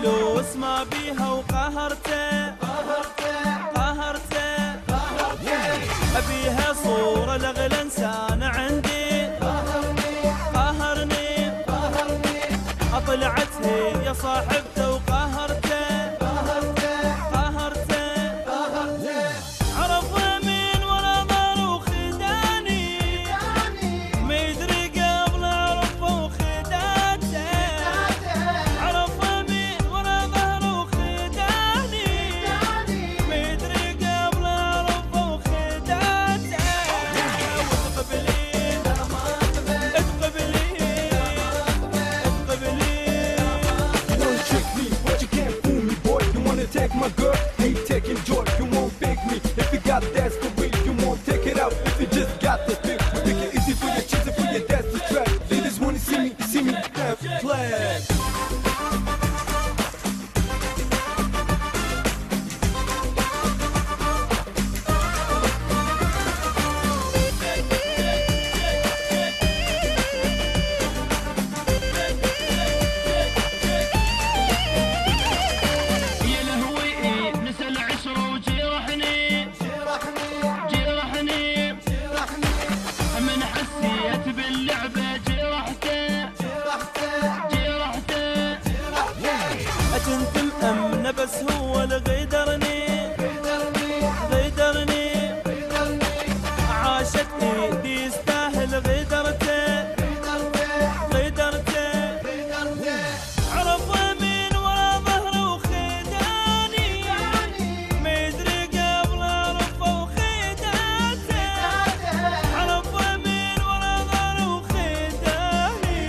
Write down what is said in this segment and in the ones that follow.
فلوس ما بيها وقهرته أبيها صورة لأغلى إنسان عندي قهرني أطلعت هي صاحبته وقهرته عرفها من ورا ظهره وخداني ما يدري قبل عرفه وخداته عرفها من ورا ظهره وخداني ما يدري قبل عرفه وخداته وتقبلين Don't trick me, but you can't fool me, boy. You wanna take my girl, ain't taking joy. You won't fake me. If you got that story, you won't take it out. If you just got the stick, we make it easy for your chicks and for your dance to track. Ladies wanna see me have flag. يا لهوي نسى العشرة وجرحني من حسيت باللعبة جرحته كنت مأمنة بس هو اللي غيدرني عاشت ايدي يستاهل غيدرته عرفها من ورا ظهره وخداني ما يدري قبل عرفه وخداته عرفها من ورا ظهره وخداني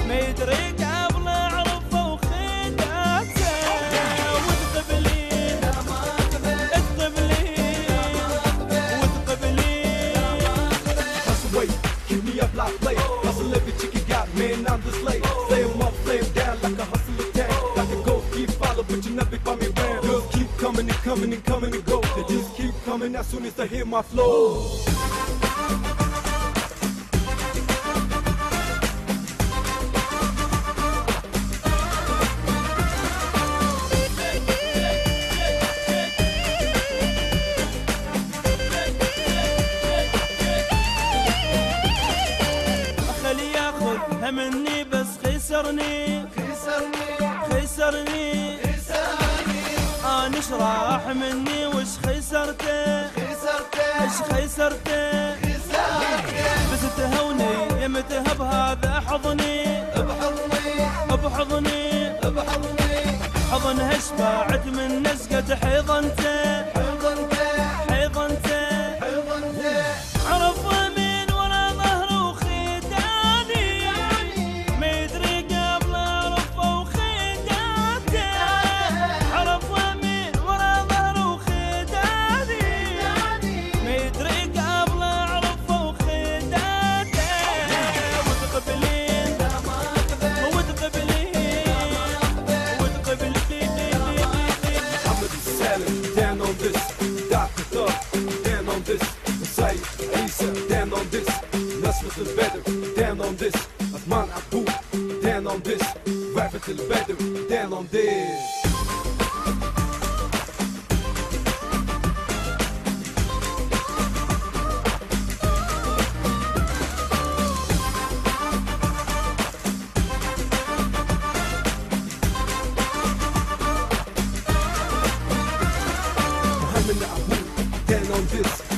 ما يدري قبل عرفه وخداته وتقبلين That's the way, keep me up like play. Hustle every chick you got, man, I'm the slave. Slay 'em up, slay 'em down like a hustler tag. Like a ghost, keep follow, but you never find me around. Girls keep coming and coming and coming and go. They just keep coming as soon as they hear my flow. خلي ياخذها مني بس خسرني انا ايش راح مني وش خسرته بس تهوني يمتها بهذا حضني حضنها شبعت من نسقة حضنته عرفها من ورا ظهره وخداني ما يدري قبل عرفه وخداته عرفها من ورا ظهره وخداني ما يدري قبل عرفه وخداته وتقبلين I'ma be selling, down on this. Dr. Thug, down on this. Messiah, Isa, down on this. Nasmith al-Badr, down on this. Asman Abu, down on this. Rafat al-Badr, down on this. Muhammad Abu, down on this.